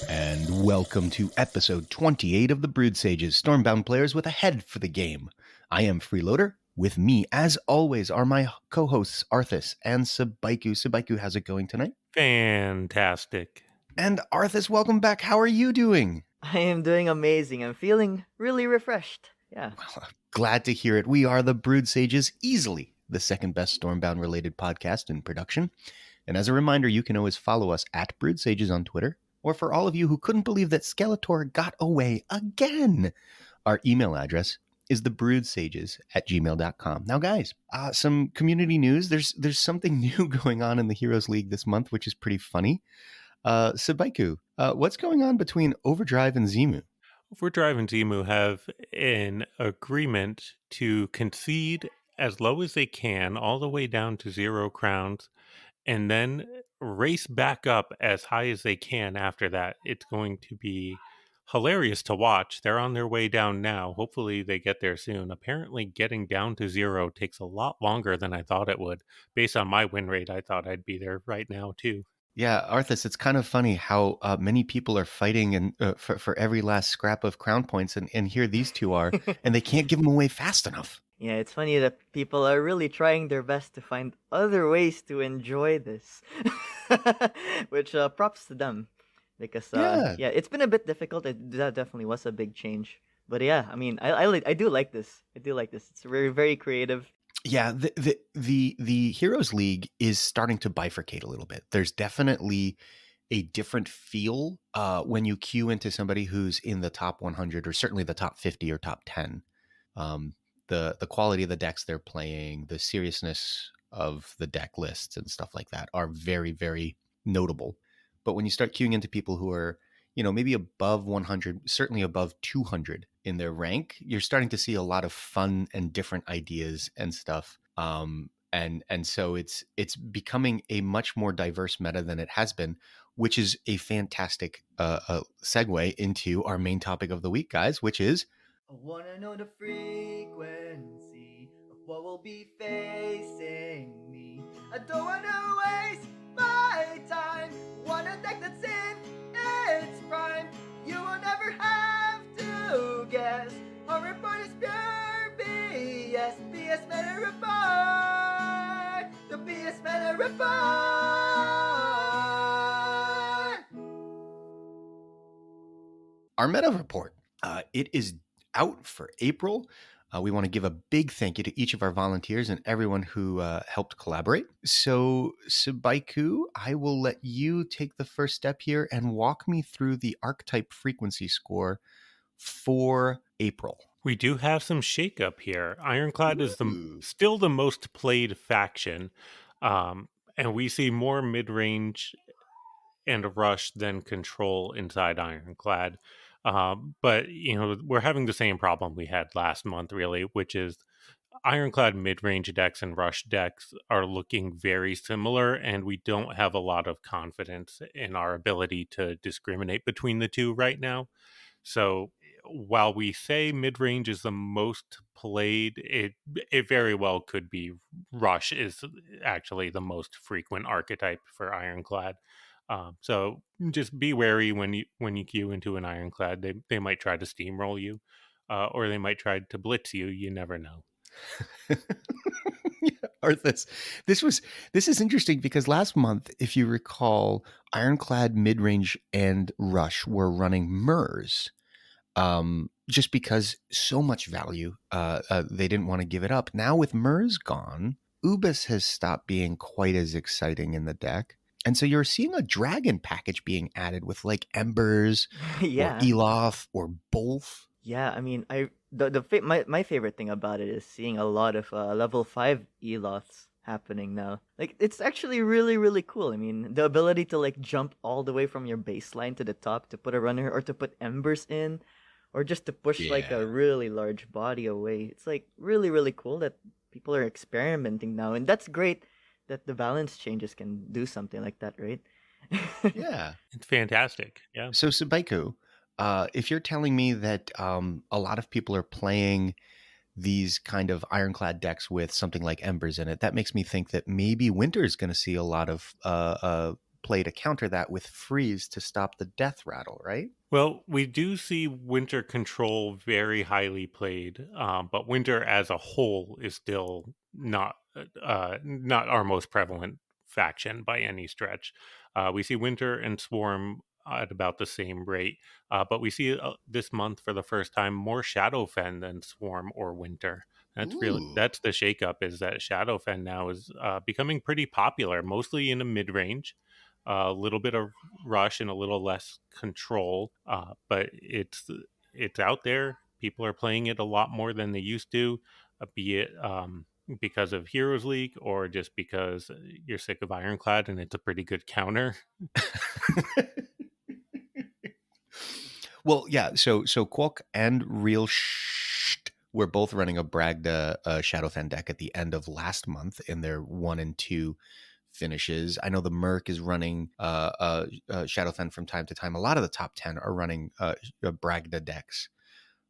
And welcome to episode 28 of the Brewed Sages, Stormbound players with a head for the game. I am Freeloader. With me, as always, are my co-hosts Arthas and Sabaiku. Sabaiku, how's it going tonight? Fantastic. And Arthas, welcome back. How are you doing? I am doing amazing. I'm feeling really refreshed. Yeah. Well, glad to hear it. We are the Brewed Sages, easily the second best Stormbound-related podcast in production. And as a reminder, you can always follow us at Brewed Sages on Twitter. Or for all of you who couldn't believe that Skeletor got away again, our email address is thebrewedsages@gmail.com. Now, guys, some community news. There's something new going on in the Heroes League this month, which is pretty funny. Sabaiku, what's going on between Overdrive and Zemu? Overdrive and Zemu have an agreement to concede as low as they can, all the way down to 0 crowns, and then race back up as high as they can after that. It's going to be hilarious to watch. They're on their way down now. Hopefully they get there soon. Apparently getting down to 0 takes a lot longer than I thought it would. Based on my win rate, I thought I'd be there right now too. Yeah, Arthas, it's kind of funny how many people are fighting and for every last scrap of crown points, and here these two are, and they can't give them away fast enough. Yeah, it's funny that people are really trying their best to find other ways to enjoy this. Which props to them. Because yeah, it's been a bit difficult. That definitely was a big change. But yeah, I mean, I do like this. I do like this. It's very, very creative. Yeah, the Heroes League is starting to bifurcate a little bit. There's definitely a different feel when you queue into somebody who's in the top 100 or certainly the top 50 or top 10. The quality of the decks they're playing, the seriousness of the deck lists and stuff like that are very, very notable. But when you start queuing into people who are, maybe above 100, certainly above 200 in their rank, you're starting to see a lot of fun and different ideas and stuff. And so it's becoming a much more diverse meta than it has been, which is a fantastic segue into our main topic of the week, guys, which is I wanna know the frequency of what will be facing me. I don't wanna waste my time. Want a deck that's in its prime. You will never have to guess. Our report is pure BS. BS Meta Report. The BS Meta Report. our meta report. It is out for April. We want to give a big thank you to each of our volunteers and everyone who helped collaborate. So, Sabaiku, I will let you take the first step here and walk me through the archetype frequency score for April. We do have some shakeup here. Ironclad is still the most played faction, and we see more mid-range and rush than control inside Ironclad. But, we're having the same problem we had last month, really, which is Ironclad mid-range decks and rush decks are looking very similar, and we don't have a lot of confidence in our ability to discriminate between the two right now. So while we say mid-range is the most played, it very well could be rush is actually the most frequent archetype for Ironclad. So just be wary when you queue into an Ironclad. They might try to steamroll you, or they might try to blitz you. You never know. Arthas, this is interesting because last month, if you recall, Ironclad, Midrange, and Rush were running Mirz. Just because so much value, they didn't want to give it up. Now with Mirz gone, Ubass has stopped being quite as exciting in the deck. And so you're seeing a dragon package being added with like Embers Yeah. or Eloth or both. Yeah, I mean, my favorite thing about it is seeing a lot of level 5 Eloths happening now. Like, it's actually really, really cool. I mean, the ability to like jump all the way from your baseline to the top to put a runner or to put Embers in, or just to push like Yeah. a really large body away. It's like really, really cool that people are experimenting now, and that's great that the balance changes can do something like that, right? Yeah. It's fantastic. Yeah. So Sabaiku, if you're telling me that a lot of people are playing these kind of ironclad decks with something like Embers in it, that makes me think that maybe Winter is going to see a lot of play to counter that with freeze to stop the death rattle, right? Well, we do see winter control very highly played, but winter as a whole is still not our most prevalent faction by any stretch. We see winter and swarm at about the same rate, but we see this month for the first time more Shadowfen than swarm or winter. Ooh. That's the shakeup, is that Shadowfen now is becoming pretty popular, mostly in a mid range. A little bit of rush and a little less control, but it's out there. People are playing it a lot more than they used to, be it because of Heroes League or just because you're sick of Ironclad and it's a pretty good counter. Well, yeah. So Quok and Real were both running a Bragda Shadowfen deck at the end of last month in their 1 and 2 finishes. I know the Merc is running Shadowfen from time to time. A lot of the top 10 are running Bragda decks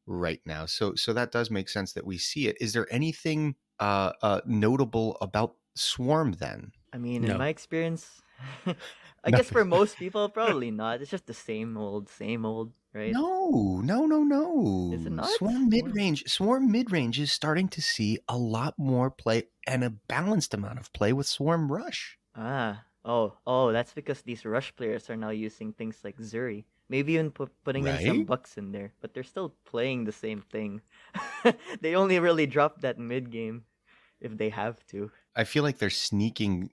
right now. So that does make sense that we see it. Is there anything notable about Swarm then? I mean, in No. my experience, I guess for most people, probably not. It's just the same old, right? No. Is it not? Swarm mid-range is starting to see a lot more play and a balanced amount of play with Swarm Rush. Oh, that's because these rush players are now using things like Zuri. Maybe even putting in some Right? bucks in there, but they're still playing the same thing. They only really drop that mid game if they have to. I feel like they're sneaking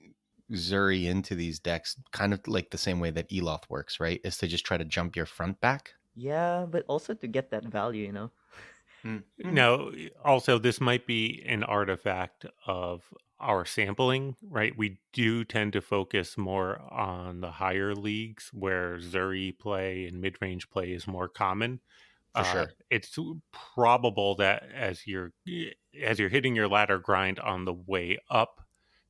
Zuri into these decks kind of like the same way that Eloth works, right? Is to just try to jump your front back. Yeah, but also to get that value, you know? Mm-hmm. Now, also, this might be an artifact of our sampling, right? We do tend to focus more on the higher leagues where Zuri play and mid range play is more common. For sure. It's probable that as you're hitting your ladder grind on the way up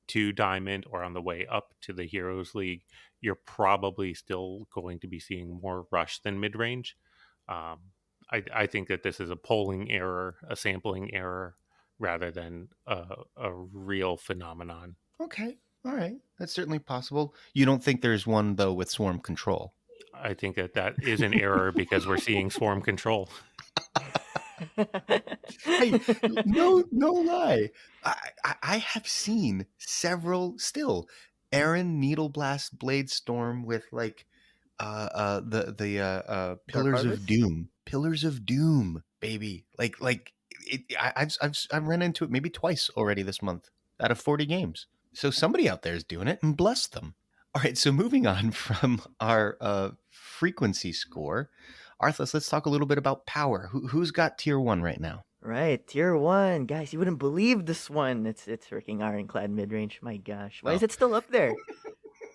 to Diamond or on the way up to the Heroes League, you're probably still going to be seeing more rush than mid range. Um, I think that this is a polling error, a sampling error, rather than a real phenomenon. Okay. All right. That's certainly possible. You don't think there's one, though, with Swarm Control? I think that is an error because we're seeing swarm control. Hey, no lie. I have seen several still. Aaron Needle Blast Blade Storm with like the Dark Harvest? Pillars of Doom, baby. I've run into it maybe twice already this month out of 40 games. So somebody out there is doing it, and bless them. All right, so moving on from our frequency score, Arthas, let's talk a little bit about power. Who's got tier 1 right now? Right, tier 1. Guys, you wouldn't believe this one. It's freaking Ironclad mid-range. My gosh. Why is Oh. it still up there?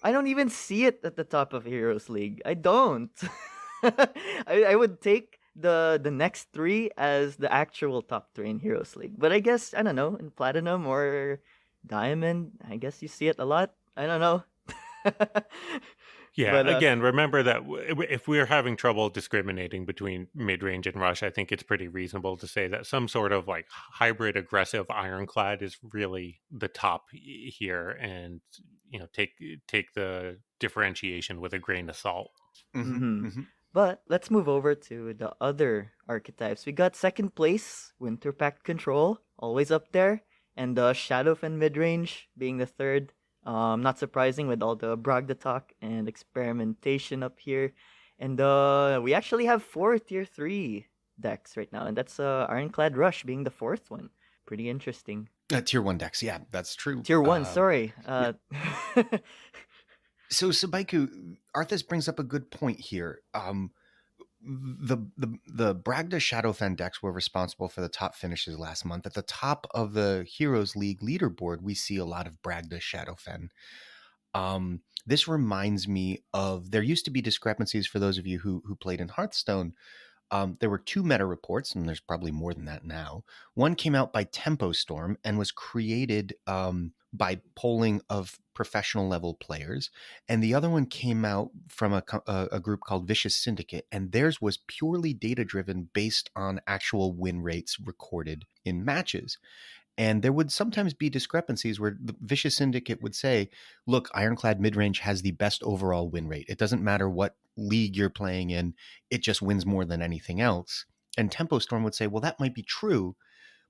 I don't even see it at the top of Heroes League. I don't. I would take the next 3 as the actual top 3 in Heroes League. But I guess, I don't know, in Platinum or Diamond, I guess you see it a lot. I don't know. Yeah, But again, remember that if we're having trouble discriminating between mid-range and rush, I think it's pretty reasonable to say that some sort of like hybrid aggressive Ironclad is really the top here, and take the differentiation with a grain of salt. But let's move over to the other archetypes. We got second place, Winter Pact Control, always up there, and Shadowfen Midrange being the third. Not surprising with all the Bragda talk and experimentation up here. And we actually have 4 tier 3 decks right now, and that's Ironclad Rush being the 4th one. Pretty interesting. Tier 1 decks, yeah, that's true. Tier 1, sorry. Yeah. So Sabaiku, Arthas brings up a good point here. The Bragda Shadowfen decks were responsible for the top finishes last month. At the top of the Heroes League leaderboard, we see a lot of Bragda Shadowfen. This reminds me of, there used to be discrepancies for those of you who played in Hearthstone. There were 2 meta reports, and there's probably more than that now. One came out by Tempo Storm and was created by polling of professional level players, and the other one came out from a group called Vicious Syndicate, and theirs was purely data driven based on actual win rates recorded in matches. And there would sometimes be discrepancies where the Vicious Syndicate would say, look, Ironclad Midrange has the best overall win rate. It doesn't matter what league you're playing in, it just wins more than anything else. And Tempo Storm would say, well, that might be true,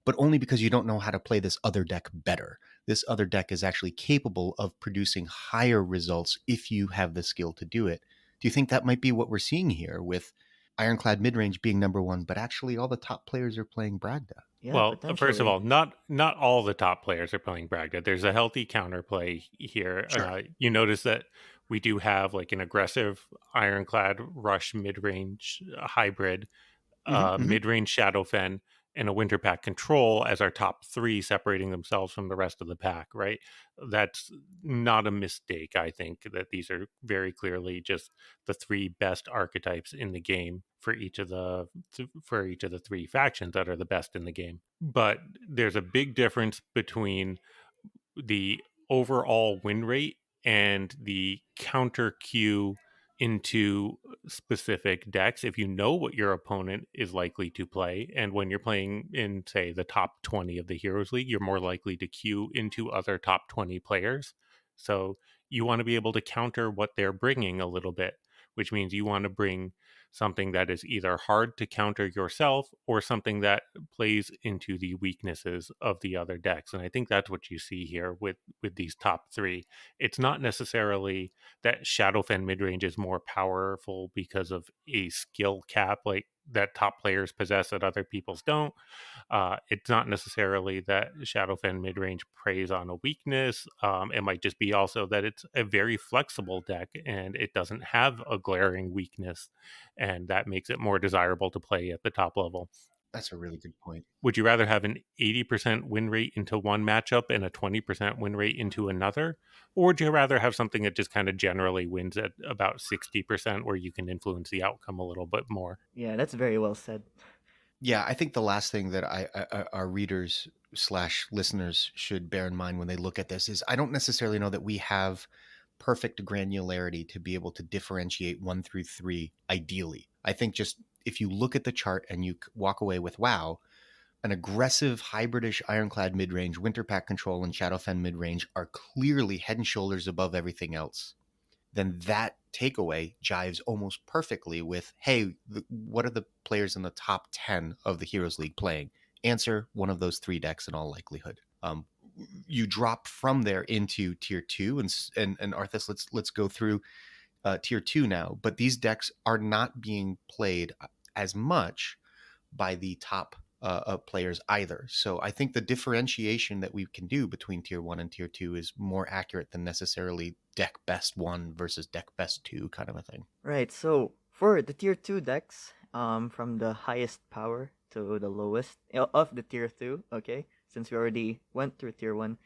but only because you don't know how to play this other deck better. This other deck is actually capable of producing higher results if you have the skill to do it. Do you think that might be what we're seeing here with Ironclad Midrange being number one, but actually all the top players are playing Bragda? Yeah, Well, first of potentially. all, not all the top players are playing Bragda. There's a healthy counterplay here. Sure. You notice that we do have like an aggressive Ironclad Rush mid-range hybrid, mid-range Shadowfen, and a Winter Pack Control as our top three, separating themselves from the rest of the pack, right? That's not a mistake. I think that these are very clearly just the three best archetypes in the game for each of the three factions that are the best in the game. But there's a big difference between the overall win rate and the counter queue into specific decks if you know what your opponent is likely to play. And when you're playing in, say, the top 20 of the Heroes League, you're more likely to queue into other top 20 players. So you want to be able to counter what they're bringing a little bit, which means you want to bring something that is either hard to counter yourself or something that plays into the weaknesses of the other decks. And I think that's what you see here with these top three. It's not necessarily that Shadowfen midrange is more powerful because of a skill cap like that top players possess that other people's don't. It's not necessarily that Shadowfen midrange preys on a weakness. It might just be also that it's a very flexible deck and it doesn't have a glaring weakness, and that makes it more desirable to play at the top level. That's a really good point. Would you rather have an 80% win rate into one matchup and a 20% win rate into another? Or would you rather have something that just kind of generally wins at about 60% where you can influence the outcome a little bit more? Yeah, that's very well said. Yeah, I think the last thing that our readers / listeners should bear in mind when they look at this is I don't necessarily know that we have perfect granularity to be able to differentiate 1 through 3 ideally. I think just if you look at the chart and you walk away with, wow, an aggressive hybridish Ironclad midrange, Winter Pack Control, and Shadowfen midrange are clearly head and shoulders above everything else, then that takeaway jives almost perfectly with, hey, what are the players in the top 10 of the Heroes League playing? Answer, one of those 3 decks in all likelihood. You drop from there into tier 2, and Arthas, let's go through tier 2 now. But these decks are not being played as much by the top players either. So I think the differentiation that we can do between tier 1 and tier 2 is more accurate than necessarily deck best 1 versus deck best 2 kind of a thing. Right, so for the tier 2 decks, from the highest power to the lowest of the tier 2, okay, since we already went through tier 1,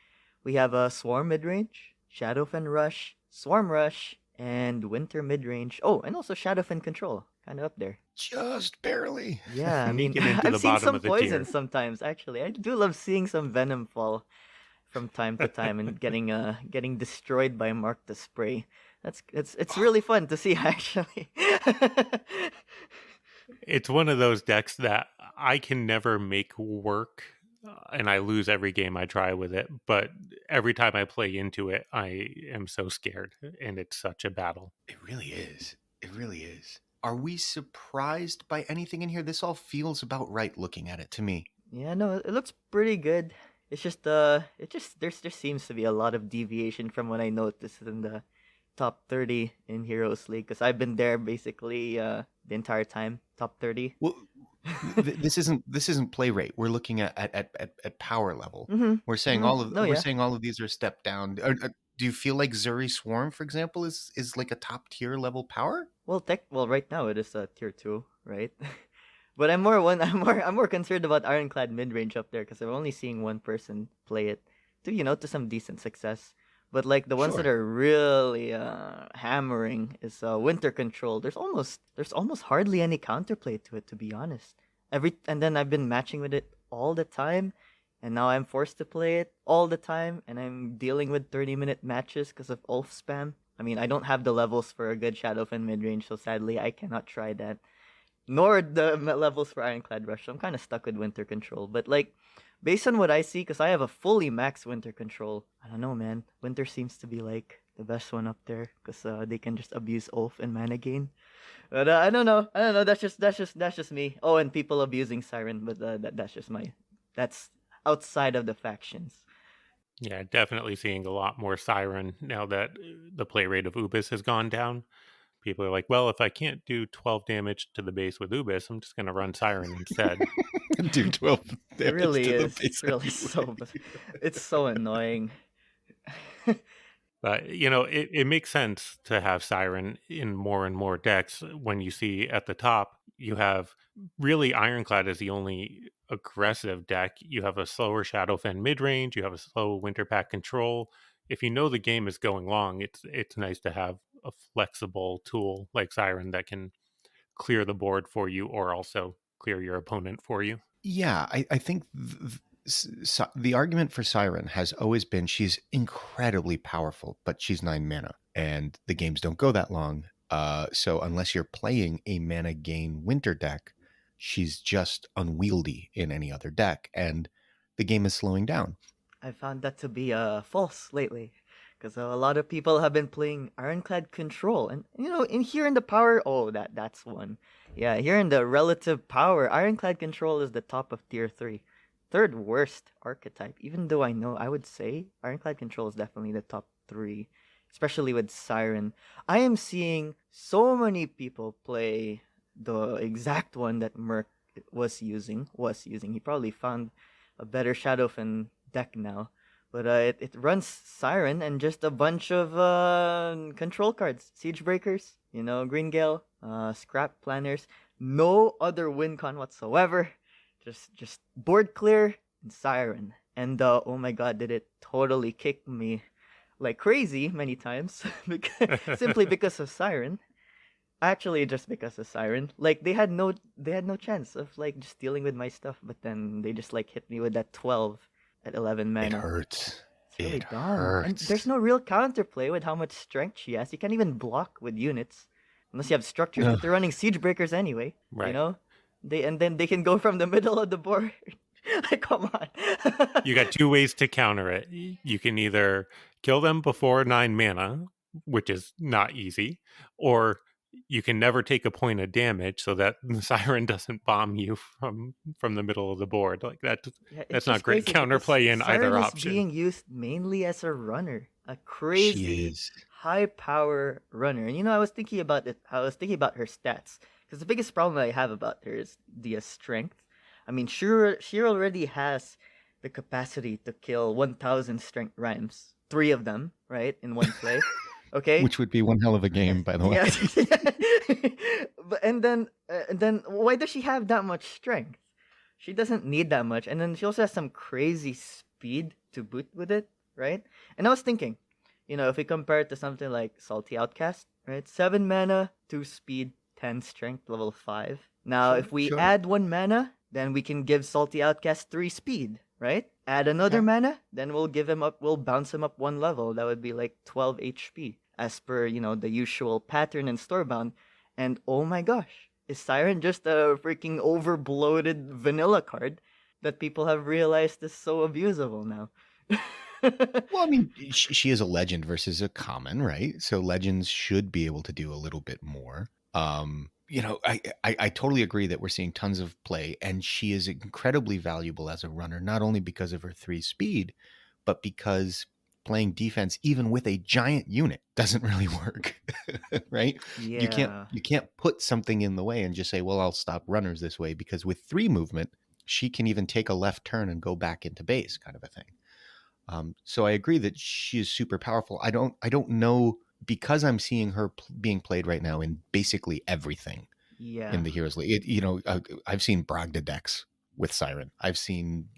we have a Swarm midrange, Shadowfen Rush, Swarm Rush, and Winter midrange. Oh, and also Shadowfen Control, kind of up there. Just barely. Yeah, I mean, Sneaking into I've the seen bottom some of the poison tier. sometimes. Actually, I do love seeing some Venom fall from time to time and getting destroyed by Mark the Spray. It's really fun to see actually. It's one of those decks that I can never make work, and I lose every game I try with it. But every time I play into it, I am so scared, and it's such a battle. It really is. It really is. Are we surprised by anything in here? This all feels about right looking at it to me. Yeah, no, it looks pretty good. It's just there seems to be a lot of deviation from what I noticed in the top 30 in Heroes League, because I've been there basically the entire time, top 30. Well, this isn't play rate. We're looking at power level. Mm-hmm. We're saying Mm-hmm. saying all of these are stepped down. Do you feel like Zuri Swarm, for example, is like a top tier level power? Well, right now it is tier 2, right? But I'm more concerned about Ironclad midrange up there because I'm only seeing one person play it to some decent success. But like the ones that Sure. are really hammering is Winter Control. There's almost hardly any counterplay to it, to be honest. And then I've been matching with it all the time, and now I'm forced to play it all the time, and I'm dealing with 30-minute matches because of Ulf spam. I mean, I don't have the levels for a good Shadowfen midrange, so sadly I cannot try that. nor the levels for Ironclad Rush. So I'm kind of stuck with Winter Control. But like, based on what I see, because I have a fully max Winter Control, I don't know, man. Winter seems to be like the best one up there because they can just abuse Ulf and mana gain. But I don't know. I don't know. That's just me. Oh, and people abusing Siren, but that's outside of the factions. Yeah, definitely seeing a lot more Siren now that the play rate of Ubass has gone down. People are like, well, if I can't do 12 damage to the base with Ubass, I'm just going to run Siren instead. Do 12 It damage really to the is. base. It's really so. It's so annoying. But, it makes sense to have Siren in more and more decks when you see at the top, you have really Ironclad is the only aggressive deck. You have a slower Shadowfen mid-range, you have a slow Winter Pack control. If you know the game is going long, it's nice to have a flexible tool like Siren that can clear the board for you or also clear your opponent for you. Yeah, I think the argument for Siren has always been she's incredibly powerful, but she's 9 mana, and the games don't go that long. So unless you're playing a mana gain winter deck, she's just unwieldy in any other deck, and the game is slowing down. I found that to be false lately, because a lot of people have been playing Ironclad Control, and in the power, oh that's one. Yeah, here in the relative power, Ironclad Control is the top of tier 3. Third worst archetype, even though I would say Ironclad Control is definitely the top 3, especially with Siren. I am seeing so many people play the exact one that Merc was using. He probably found a better Shadowfen deck now. But it runs Siren and just a bunch of control cards. Siege Breakers, Green Gale, Scrap Planners. No other win con whatsoever. Just board clear and Siren. And oh my god, did it totally kick me like crazy many times simply because of Siren. Actually, just because of Siren. Like they had no chance of like just dealing with my stuff, but then they just like hit me with that 12 at 11 mana. It hurts. It's really It dumb. hurts. And there's no real counterplay with how much strength she has. You can't even block with units unless you have structures. But they're running siege breakers anyway. Right. Then they can go from the middle of the board. Like, come on. You got two ways to counter it. You can either kill them before 9 mana, which is not easy, or you can never take a point of damage so that the Siren doesn't bomb you from the middle of the board. Like that's not great counterplay in either Siren option. is being used mainly as a runner, a crazy high power runner. And I was thinking about it. I was thinking about her stats because the biggest problem I have about her is the strength. I mean, she already has the capacity to kill 1,000 strength rhymes, 3 of them, right, in one play. Okay, which would be one hell of a game, by the way. Yeah. But and then why does she have that much strength? She doesn't need that much, and then she also has some crazy speed to boot with it, right? And I was thinking, if we compare it to something like Salty Outcast, right? 7 mana, 2 speed, 10 strength, level 5. Now, if we add 1 mana, then we can give Salty Outcast 3 speed, right? Add another mana, then we'll bounce him up 1 level. That would be like 12 HP, as per, the usual pattern in Stormbound. And oh my gosh, is Siren just a freaking overbloated vanilla card that people have realized is so abusable now? Well, I mean, she is a legend versus a common, right? So legends should be able to do a little bit more. I totally agree that we're seeing tons of play, and she is incredibly valuable as a runner, not only because of her 3 speed, but because playing defense, even with a giant unit, doesn't really work, right? Yeah. You can't put something in the way and just say, well, I'll stop runners this way, because with 3 movement, she can even take a left turn and go back into base, kind of a thing. So I agree that she is super powerful. I don't know, because I'm seeing her being played right now in basically everything in the Heroes League. I've seen Bragda decks with Siren. I've seen,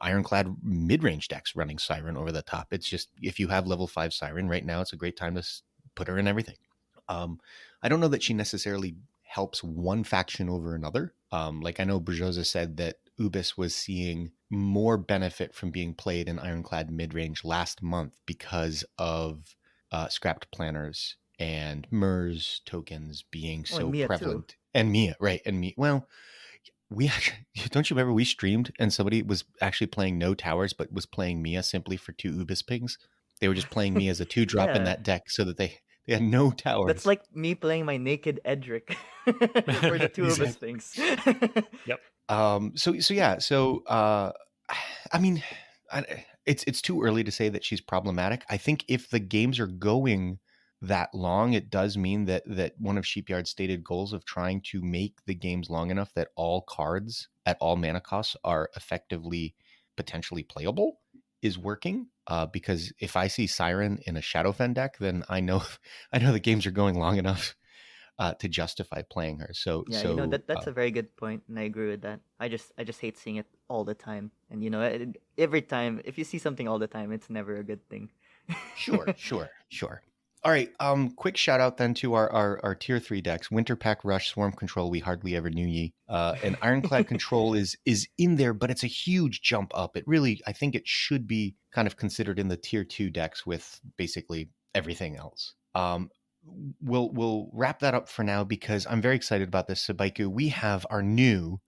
Ironclad mid-range decks running Siren over the top. It's just, if you have level 5 Siren right now, it's a great time to put her in everything. I don't know that she necessarily helps one faction over another. Like I know Brzoza said that Ubass was seeing more benefit from being played in Ironclad mid-range last month because of scrapped planners and Mirz tokens being Oh, and so Mia too. prevalent. And Mia, right? And me. Well, we actually, don't you remember we streamed and somebody was actually playing no towers, but was playing Mia simply for 2 Ubass pings? They were just playing me as a 2-drop in Yeah. that deck so that they had no That's towers. like me playing my naked Edric for the 2 of us Exactly. things. Yep. I mean, it's too early to say that she's problematic. I think if the games are going that long, it does mean that one of Sheepyard's stated goals of trying to make the games long enough that all cards at all mana costs are effectively potentially playable is working. Because if I see Siren in a Shadowfen deck, then I know the games are going long enough to justify playing her. Yeah, that's a very good point, and I agree with that. I just hate seeing it all the time, and every time if you see something all the time, it's never a good thing. Sure. All right. Quick shout out then to our tier 3 decks: Winter Pack, Rush, Swarm Control. We hardly ever knew ye. And Ironclad Control is in there, but it's a huge jump up. It really, I think, it should be kind of considered in the tier 2 decks with basically everything else. We'll wrap that up for now because I'm very excited about this, Sabaiku. We have our new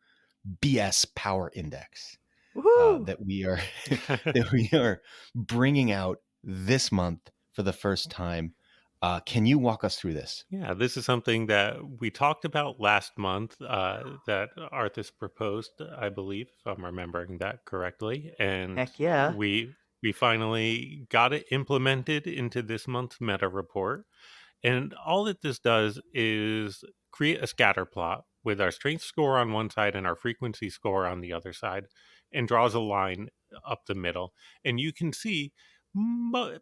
BS Power Index that we are bringing out this month for the first time. Can you walk us through this? Yeah, this is something that we talked about last month that Arthas proposed, I believe, if I'm remembering that correctly. And Heck yeah. we finally got it implemented into this month's meta report. And all that this does is create a scatter plot with our strength score on one side and our frequency score on the other side, and draws a line up the middle. And you can see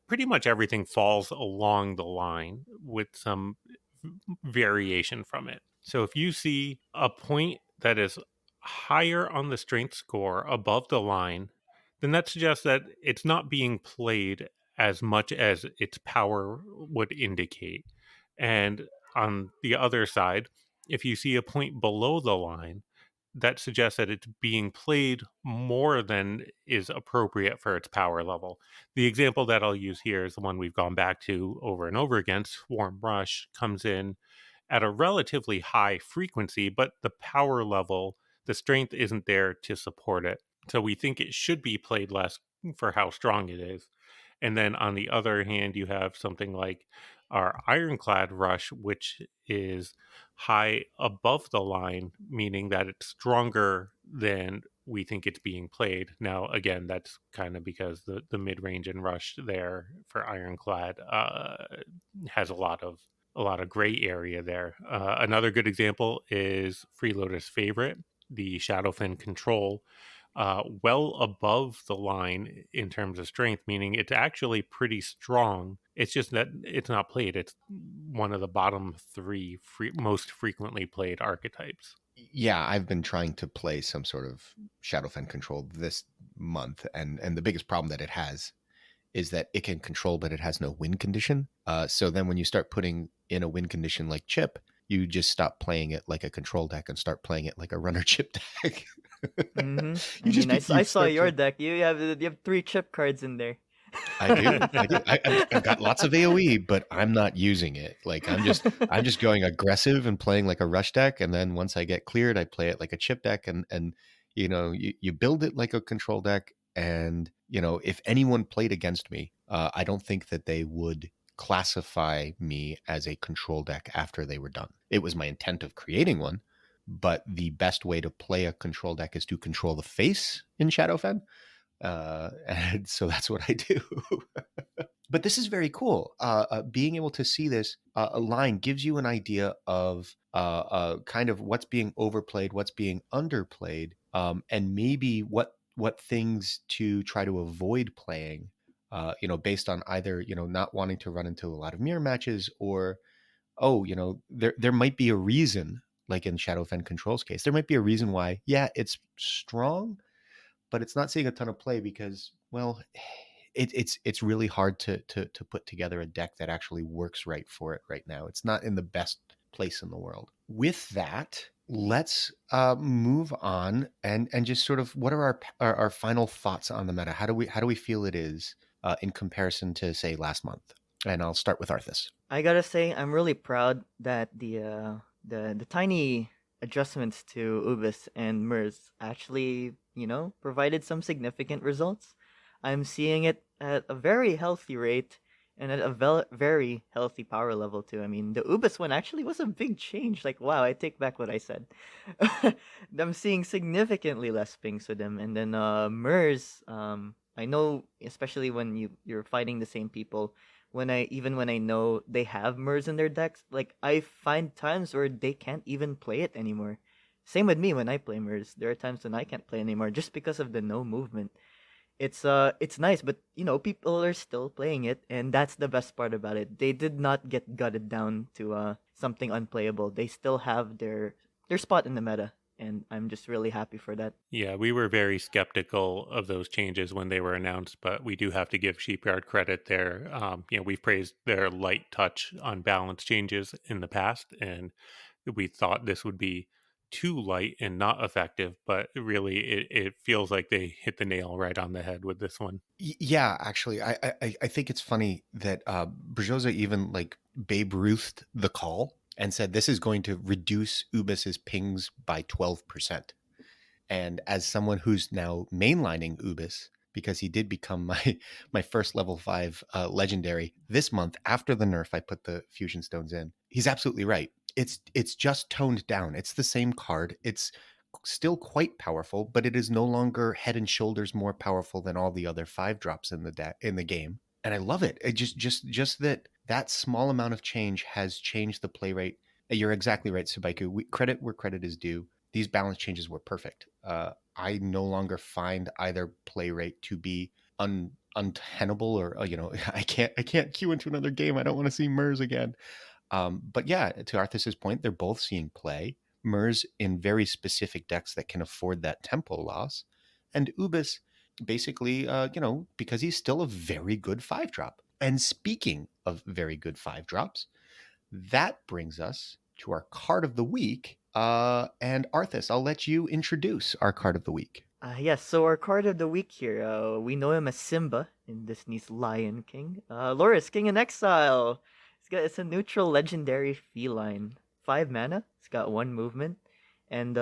pretty much everything falls along the line with some variation from it. So if you see a point that is higher on the strength score above the line, then that suggests that it's not being played as much as its power would indicate. And on the other side, if you see a point below the line, that suggests that it's being played more than is appropriate for its power level. The example that I'll use here is the one we've gone back to over and over again. Swarm Rush comes in at a relatively high frequency, but the power level, the strength isn't there to support it. So we think it should be played less for how strong it is. And then on the other hand, you have something like our Ironclad Rush, which is high above the line, meaning that it's stronger than we think it's being played. Now, again, that's kind of because the mid range and rush there for Ironclad has a lot of gray area there. Another good example is Freeloader's favorite, the Shadowfen Control, well above the line in terms of strength, meaning it's actually pretty strong. It's just that it's not played. It's one of the bottom 3 most frequently played archetypes. Yeah, I've been trying to play some sort of Shadowfen Control this month, and the biggest problem that it has is that it can control, but it has no win condition. So then when you start putting in a win condition like chip, you just stop playing it like a control deck and start playing it like a runner chip deck. I saw your deck. You have 3 chip cards in there. I do. I've got lots of AoE, but I'm not using it. Like I'm just going aggressive and playing like a rush deck, and then once I get cleared, I play it like a chip deck, and you build it like a control deck. And if anyone played against me, I don't think that they would classify me as a control deck after they were done. It was my intent of creating one, but the best way to play a control deck is to control the face in Shadowfen. And so that's what I do. But this is very cool. Being able to see this line gives you an idea of kind of what's being overplayed, what's being underplayed, and maybe what things to try to avoid playing, based on either, not wanting to run into a lot of mirror matches, or, there might be a reason, like in Shadowfen Control's case, there might be a reason why, yeah, it's strong, but it's not seeing a ton of play because, well, it's really hard to put together a deck that actually works right for it right now. It's not in the best place in the world. With that, let's move on and just sort of, what are our final thoughts on the meta? How do we feel it is in comparison to, say, last month? And I'll start with Arthas. I gotta say, I'm really proud that the tiny adjustments to Ubass and Mirz actually, provided some significant results. I'm seeing it at a very healthy rate and at a very healthy power level too. I mean, the Ubass one actually was a big change. Like, wow, I take back what I said. I'm seeing significantly less pings with them, and then Mirz. I know, especially when you're fighting the same people, when I know they have Mirz in their decks, like I find times where they can't even play it anymore. Same with me when I play Mirz. There are times when I can't play anymore just because of the no movement. It's nice, but people are still playing it, and that's the best part about it. They did not get gutted down to something unplayable. They still have their spot in the meta, and I'm just really happy for that. Yeah, we were very skeptical of those changes when they were announced, but we do have to give Sheepyard credit there. We've praised their light touch on balance changes in the past, and we thought this would be too light and not effective, but really it feels like they hit the nail right on the head with this one. Yeah, actually, I think it's funny that Brzoza even like Babe Ruthed the call and said this is going to reduce Ubass's pings by 12%. And as someone who's now mainlining Ubass, because he did become my first level 5 legendary this month after the nerf I put the fusion stones in, he's absolutely right. It's just toned down. It's the same card. It's still quite powerful, but it is no longer head and shoulders more powerful than all the other 5-drops in the game. And I love it. It just that small amount of change has changed the play rate. You're exactly right, Subaiku. Credit where credit is due. These balance changes were perfect. I no longer find either play rate to be untenable, or I can't queue into another game. I don't want to see Mirz again. But yeah, to Arthas's point, they're both seeing play. Mirz in very specific decks that can afford that tempo loss, and Ubass basically, because he's still a very good 5-drop. And speaking of very good 5-drops, that brings us to our card of the week. And Arthas, I'll let you introduce our card of the week. Yes, so our card of the week here, we know him as Simba in Disney's Lion King. Loris, King in Exile. It's a neutral legendary feline. 5 mana. It's got 1 movement. And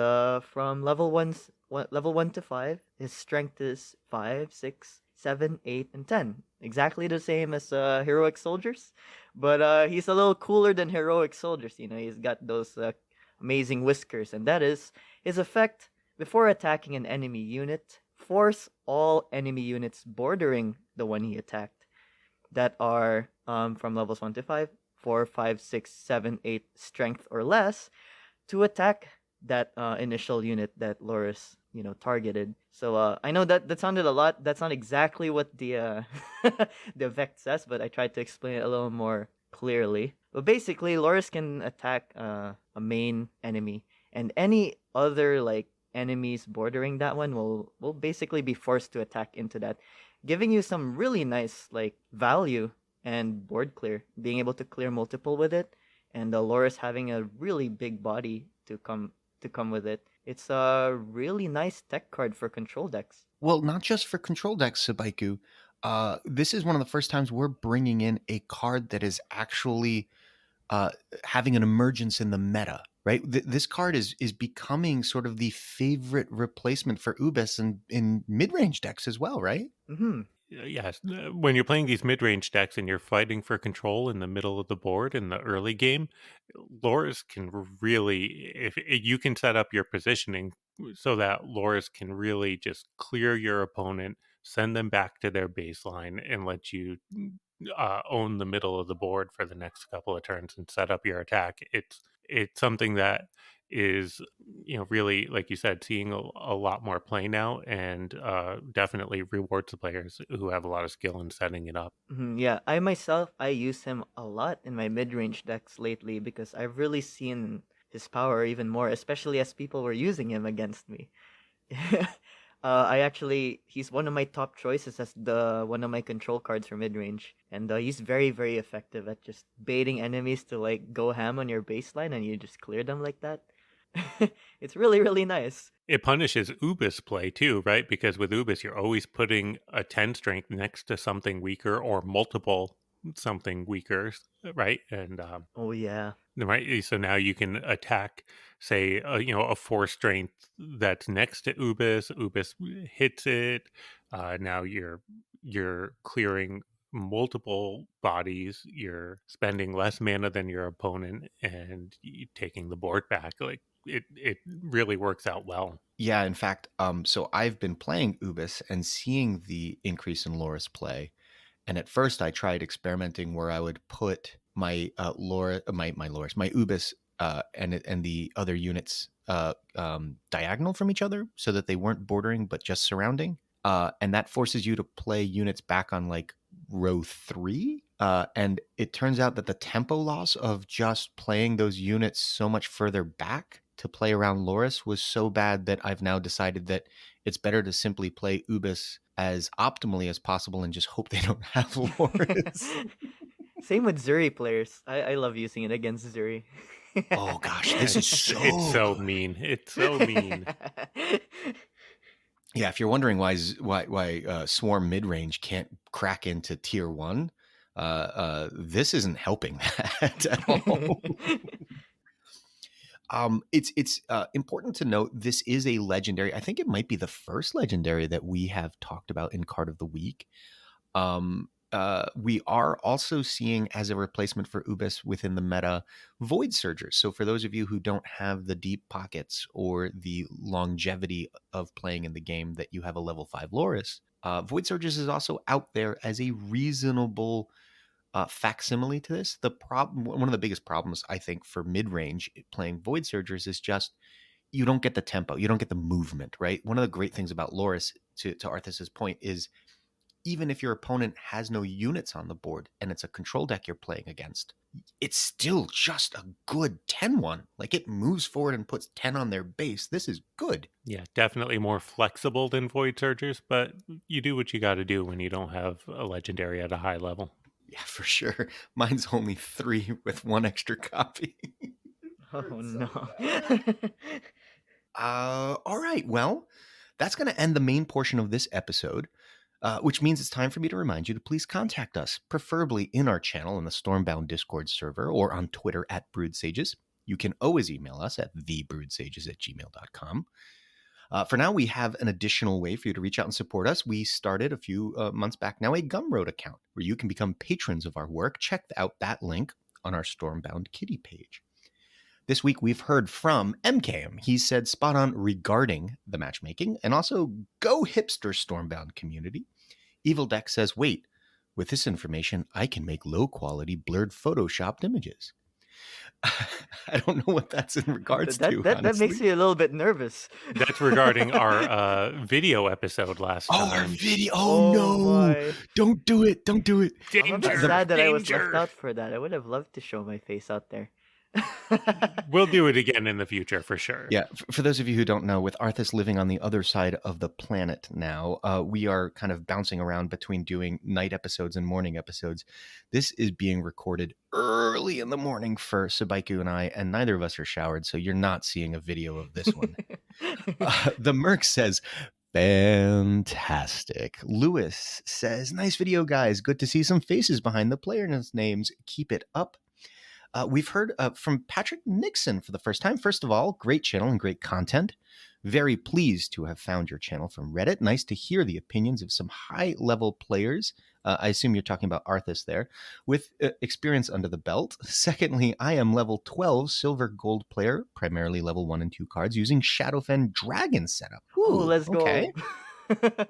from level 1 to 5, his strength is 5, 6, 7, 8, and 10. Exactly the same as Heroic Soldiers. But he's a little cooler than Heroic Soldiers. He's got those amazing whiskers. And that is his effect: before attacking an enemy unit, force all enemy units bordering the one he attacked that are from levels 1 to 5, 4, 5, 6, 7, 8 strength or less to attack that initial unit that Loris, targeted. So I know that sounded a lot. That's not exactly what the the effect says, but I tried to explain it a little more clearly. But basically, Loris can attack a main enemy, and any other enemies bordering that one will basically be forced to attack into that, giving you some really nice value and board clear, being able to clear multiple with it, and the Loris having a really big body to come with it. It's a really nice tech card for control decks. Well, not just for control decks, Sabaiku. This is one of the first times we're bringing in a card that is actually having an emergence in the meta, right? This card is becoming sort of the favorite replacement for Ubass in mid-range decks as well, right? Mm-hmm. Yes, when you're playing these mid-range decks and you're fighting for control in the middle of the board in the early game, Loris can really, if you can set up your positioning so that Loris can really just clear your opponent, send them back to their baseline, and let you own the middle of the board for the next couple of turns and set up your attack. It's something that is really, like you said, seeing a lot more play now, and definitely rewards the players who have a lot of skill in setting it up. Mm-hmm. Yeah, I use him a lot in my mid-range decks lately because I've really seen his power even more, especially as people were using him against me. He's one of my top choices as one of my control cards for mid-range, and he's very, very effective at just baiting enemies to go ham on your baseline, and you just clear them like that. It's really, really nice. It punishes Ubass play too, right? Because with Ubass, you're always putting a 10 strength next to something weaker or multiple something weaker, right? And Oh yeah. right, so now you can attack, say, a 4 strength that's next to Ubis. Ubis hits it. Now you're clearing multiple bodies. You're spending less mana than your opponent, and taking the board back. Like it really works out well. Yeah, in fact, so I've been playing Ubis and seeing the increase in Loris play. And at first, I tried experimenting where I would put my Loris, my Ubis, and the other units diagonal from each other, so that they weren't bordering but just surrounding. And that forces you to play units back on like row 3. And it turns out that the tempo loss of just playing those units so much further back to play around Loris was so bad that I've now decided that it's better to simply play Ubis as optimally as possible and just hope they don't have Loris. Same with Zuri players. I love using it against Zuri. Oh gosh, this is so It's so good. mean. It's so mean. Yeah, if you're wondering why Swarm midrange can't crack into tier 1, this isn't helping that at all. It's important to note this is a legendary. I think it might be the first legendary that we have talked about in Card of the Week. We are also seeing, as a replacement for Ubis within the meta, Void Surgers. So for those of you who don't have the deep pockets or the longevity of playing in the game that you have a level 5 Loris, Void Surgers is also out there as a reasonable facsimile to this. One of the biggest problems, I think, for mid-range playing Void Surgers is just you don't get the tempo, you don't get the movement, right? One of the great things about Loris, to Arthas's point, is even if your opponent has no units on the board and it's a control deck you're playing against, it's still just a good 10-1. Like, it moves forward and puts 10 on their base. This is good. Yeah, definitely more flexible than Void Surgers, but you do what you got to do when you don't have a legendary at a high level. Yeah, for sure. Mine's only 3 with 1 extra copy. Oh no. All right. Well, that's going to end the main portion of this episode. Which means it's time for me to remind you to please contact us, preferably in our channel in the Stormbound Discord server or on Twitter at Brewed Sages. You can always email us at thebrewedsages@gmail.com. For now, we have an additional way for you to reach out and support us. We started a few months back now a Gumroad account where you can become patrons of our work. Check out that link on our Stormbound Kitty page. This week, we've heard from MKM. He said spot on regarding the matchmaking, and also go hipster Stormbound community. Evil Deck says, wait, with this information, I can make low-quality blurred photoshopped images. I don't know what that's in regards to, That makes me a little bit nervous. That's regarding our video episode last time. Oh, our video. Oh no. My. Don't do it. Don't do it. I'm sad that I was left out for that. I would have loved to show my face out there. We'll do it again in the future for sure. Yeah, for those of you who don't know, with Arthas living on the other side of the planet now, we are kind of bouncing around between doing night episodes and morning episodes. This is being recorded early in the morning for Sabaiku and I, and neither of us are showered, so you're not seeing a video of this one. The Merc says, fantastic. Lewis says, nice video, guys. Good to see some faces behind the players' names. Keep it up. We've heard from Patrick Nixon for the first time. First of all, great channel and great content. Very pleased to have found your channel from Reddit. Nice to hear the opinions of some high-level players. I assume you're talking about Arthas there, with experience under the belt. Secondly, I am level 12 silver gold player, primarily level 1 and 2 cards, using Shadowfen Dragon setup. Ooh, let's okay. go.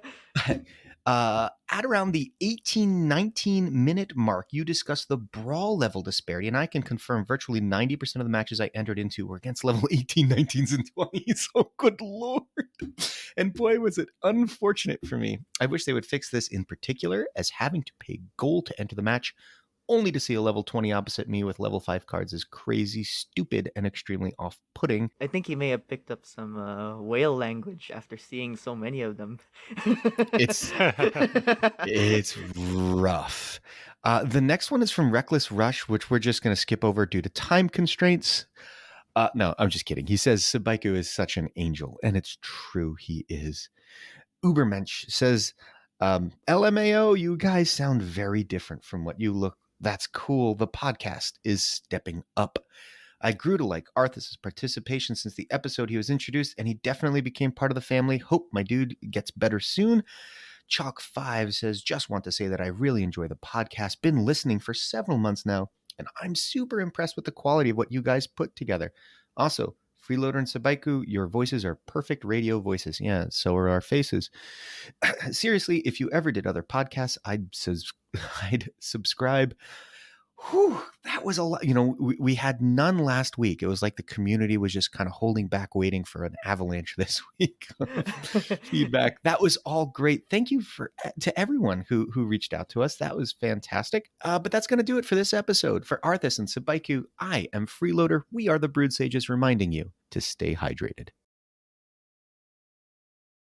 At around the 18-19 minute mark, you discussed the brawl level disparity, and I can confirm virtually 90% of the matches I entered into were against level 18, 19s, and 20s. Oh, good lord. And boy, was it unfortunate for me. I wish they would fix this in particular, as having to pay gold to enter the match only to see a level 20 opposite me with level 5 cards is crazy, stupid, and extremely off-putting. I think he may have picked up some whale language after seeing so many of them. It's rough. The next one is from Reckless Rush, which we're just going to skip over due to time constraints. No, I'm just kidding. He says Sabaiku is such an angel, and it's true, he is. Ubermensch says, LMAO, you guys sound very different from what you look That's cool. The podcast is stepping up. I grew to like Arthas's participation since the episode he was introduced, and he definitely became part of the family. Hope my dude gets better soon. Chalk5 says, just want to say that I really enjoy the podcast. Been listening for several months now, and I'm super impressed with the quality of what you guys put together. Also, Freeloader and Sabaiku, your voices are perfect radio voices. Yeah, so are our faces. Seriously, if you ever did other podcasts, I'd subscribe. Whew, that was a lot. You know, we had none last week. It was like the community was just kind of holding back, waiting for an avalanche this week of feedback. That was all great. Thank you to everyone who reached out to us. That was fantastic. But that's going to do it for this episode. For Arthas and Sabaiku, I am Freeloader. We are the Brewed Sages, reminding you to stay hydrated.